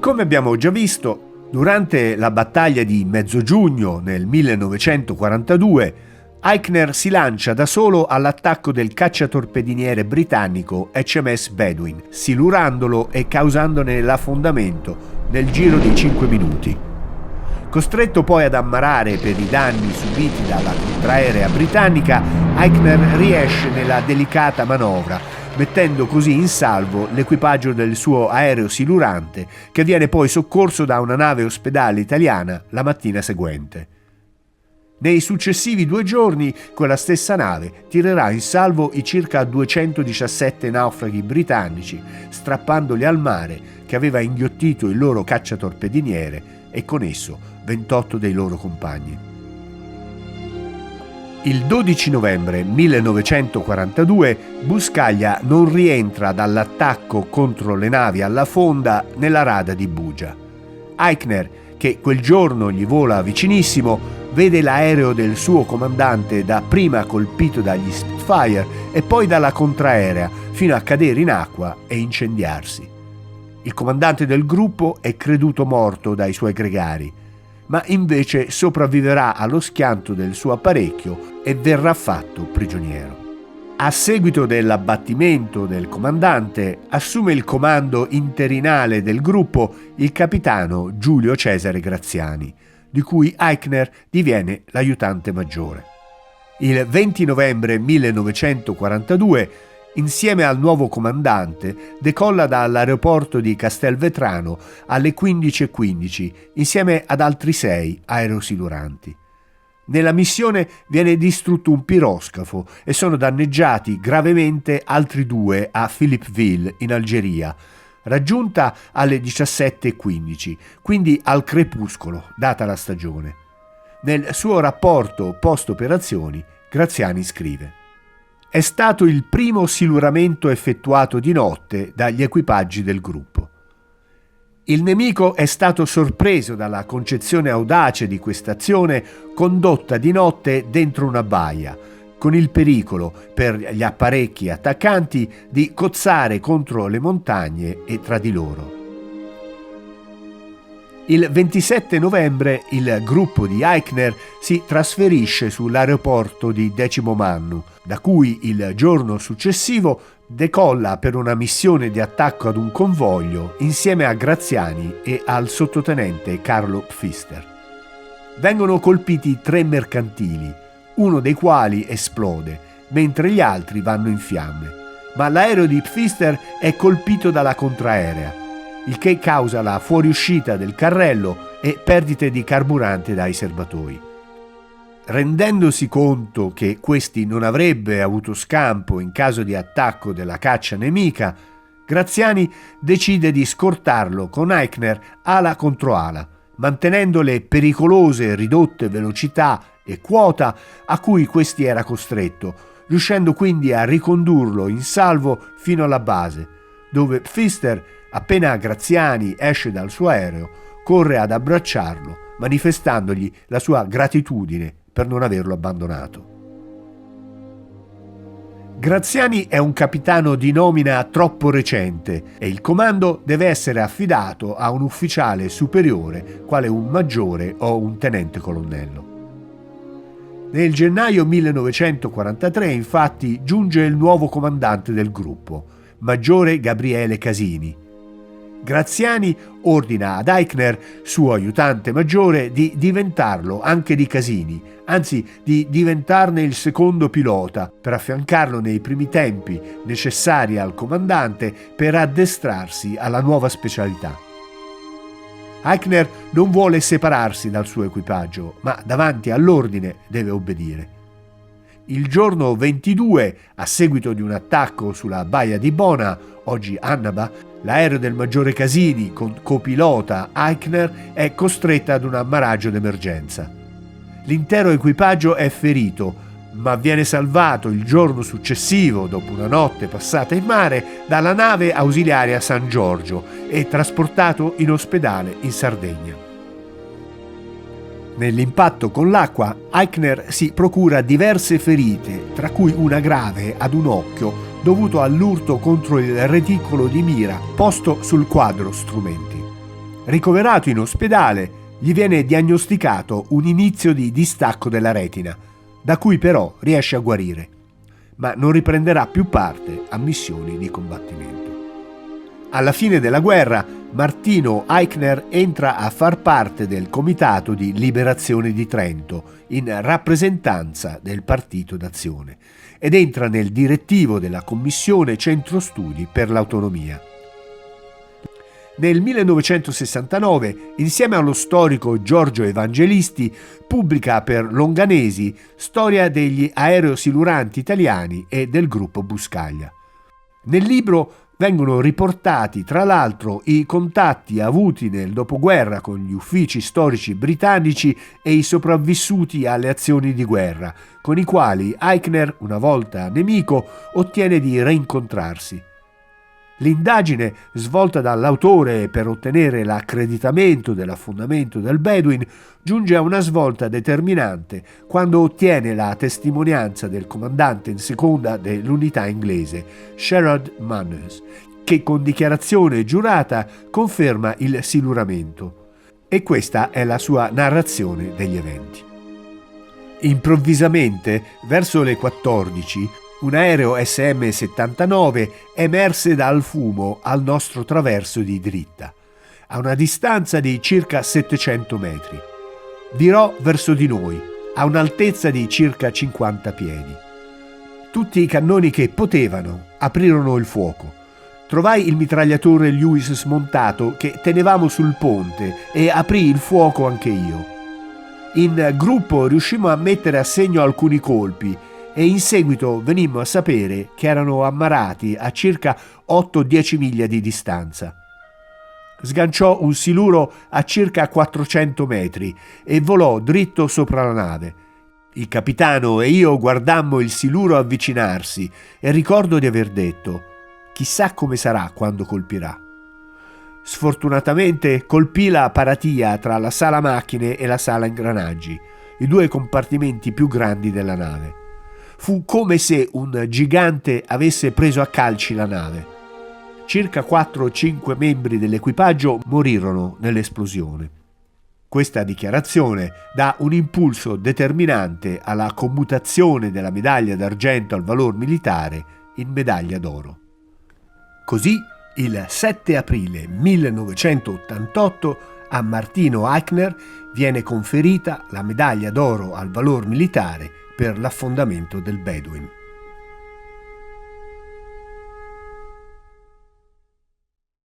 Come abbiamo già visto, durante la battaglia di Mezzo Giugno nel 1942, Eichner si lancia da solo all'attacco del cacciatorpediniere britannico HMS Bedouin, silurandolo e causandone l'affondamento nel giro di 5 minuti. Costretto poi ad ammarare per i danni subiti dalla contraerea britannica, Eichner riesce nella delicata manovra, mettendo così in salvo l'equipaggio del suo aereo silurante, che viene poi soccorso da una nave ospedale italiana la mattina seguente. Nei successivi 2 giorni, quella stessa nave tirerà in salvo i circa 217 naufraghi britannici, strappandoli al mare che aveva inghiottito il loro cacciatorpediniere e con esso 28 dei loro compagni. Il 12 novembre 1942 Buscaglia non rientra dall'attacco contro le navi alla fonda nella rada di Bugia. Eichner, che quel giorno gli vola vicinissimo, vede l'aereo del suo comandante dapprima colpito dagli Spitfire e poi dalla contraerea fino a cadere in acqua e incendiarsi. Il comandante del gruppo è creduto morto dai suoi gregari, ma invece sopravviverà allo schianto del suo apparecchio e verrà fatto prigioniero. A seguito dell'abbattimento del comandante, assume il comando interinale del gruppo il capitano Giulio Cesare Graziani, di cui Eichner diviene l'aiutante maggiore. Il 20 novembre 1942, insieme al nuovo comandante, decolla dall'aeroporto di Castelvetrano alle 15:15 insieme ad altri 6 aerosiluranti. Nella missione viene distrutto un piroscafo e sono danneggiati gravemente altri 2 a Philippeville, in Algeria, raggiunta alle 17:15, quindi al crepuscolo, data la stagione. Nel suo rapporto post-operazioni, Graziani scrive: «È stato il primo siluramento effettuato di notte dagli equipaggi del gruppo. Il nemico è stato sorpreso dalla concezione audace di questa azione condotta di notte dentro una baia, con il pericolo per gli apparecchi attaccanti di cozzare contro le montagne e tra di loro». Il 27 novembre il gruppo di Eichner si trasferisce sull'aeroporto di Decimo Mannu, da cui il giorno successivo decolla per una missione di attacco ad un convoglio insieme a Graziani e al sottotenente Carlo Pfister. Vengono colpiti 3 mercantili, uno dei quali esplode, mentre gli altri vanno in fiamme, ma l'aereo di Pfister è colpito dalla contraerea, il che causa la fuoriuscita del carrello e perdite di carburante dai serbatoi. Rendendosi conto che questi non avrebbe avuto scampo in caso di attacco della caccia nemica, Graziani decide di scortarlo con Eichner ala contro ala, mantenendo le pericolose ridotte velocità e quota a cui questi era costretto, riuscendo quindi a ricondurlo in salvo fino alla base, dove Pfister, appena Graziani esce dal suo aereo, corre ad abbracciarlo, manifestandogli la sua gratitudine per non averlo abbandonato. Graziani è un capitano di nomina troppo recente e il comando deve essere affidato a un ufficiale superiore, quale un maggiore o un tenente colonnello. Nel gennaio 1943, infatti, giunge il nuovo comandante del gruppo, maggiore Gabriele Casini. Graziani ordina ad Eichner, suo aiutante maggiore, di diventarlo anche di Casini, anzi di diventarne il secondo pilota, per affiancarlo nei primi tempi necessari al comandante per addestrarsi alla nuova specialità. Eichner non vuole separarsi dal suo equipaggio, ma davanti all'ordine deve obbedire. Il giorno 22, a seguito di un attacco sulla baia di Bona, oggi Annaba, l'aereo del maggiore Casini con copilota Eichner è costretta ad un ammaraggio d'emergenza. L'intero equipaggio è ferito, ma viene salvato il giorno successivo, dopo una notte passata in mare, dalla nave ausiliaria San Giorgio e trasportato in ospedale in Sardegna. Nell'impatto con l'acqua, Eichner si procura diverse ferite, tra cui una grave ad un occhio dovuto all'urto contro il reticolo di mira posto sul quadro strumenti. Ricoverato in ospedale, gli viene diagnosticato un inizio di distacco della retina, da cui però riesce a guarire, ma non riprenderà più parte a missioni di combattimento. Alla fine della guerra, Martino Aigner entra a far parte del Comitato di Liberazione di Trento, in rappresentanza del Partito d'Azione, ed entra nel direttivo della Commissione Centro Studi per l'Autonomia. Nel 1969, insieme allo storico Giorgio Evangelisti, pubblica per Longanesi Storia degli aerosiluranti italiani e del gruppo Buscaglia. Nel libro vengono riportati tra l'altro i contatti avuti nel dopoguerra con gli uffici storici britannici e i sopravvissuti alle azioni di guerra, con i quali Aigner, una volta nemico, ottiene di reincontrarsi. L'indagine svolta dall'autore per ottenere l'accreditamento dell'affondamento del Bedouin giunge a una svolta determinante quando ottiene la testimonianza del comandante in seconda dell'unità inglese, Sherrod Manners, che con dichiarazione giurata conferma il siluramento. E questa è la sua narrazione degli eventi. Improvvisamente, verso le 14, un aereo SM-79 emerse dal fumo al nostro traverso di dritta, a una distanza di circa 700 metri. Virò verso di noi, a un'altezza di circa 50 piedi. Tutti i cannoni che potevano aprirono il fuoco. Trovai il mitragliatore Lewis smontato che tenevamo sul ponte e aprì il fuoco anche io. In gruppo riuscimmo a mettere a segno alcuni colpi e in seguito venimmo a sapere che erano ammarrati a circa 8-10 miglia di distanza. Sganciò un siluro a circa 400 metri e volò dritto sopra la nave. Il capitano e io guardammo il siluro avvicinarsi e ricordo di aver detto: chissà come sarà quando colpirà. Sfortunatamente colpì la paratia tra la sala macchine e la sala ingranaggi, i due compartimenti più grandi della nave. Fu come se un gigante avesse preso a calci la nave. Circa 4 o 5 membri dell'equipaggio morirono nell'esplosione. Questa dichiarazione dà un impulso determinante alla commutazione della medaglia d'argento al valor militare in medaglia d'oro. Così, il 7 aprile 1988, a Martino Aigner viene conferita la medaglia d'oro al valor militare per l'affondamento del Bedouin.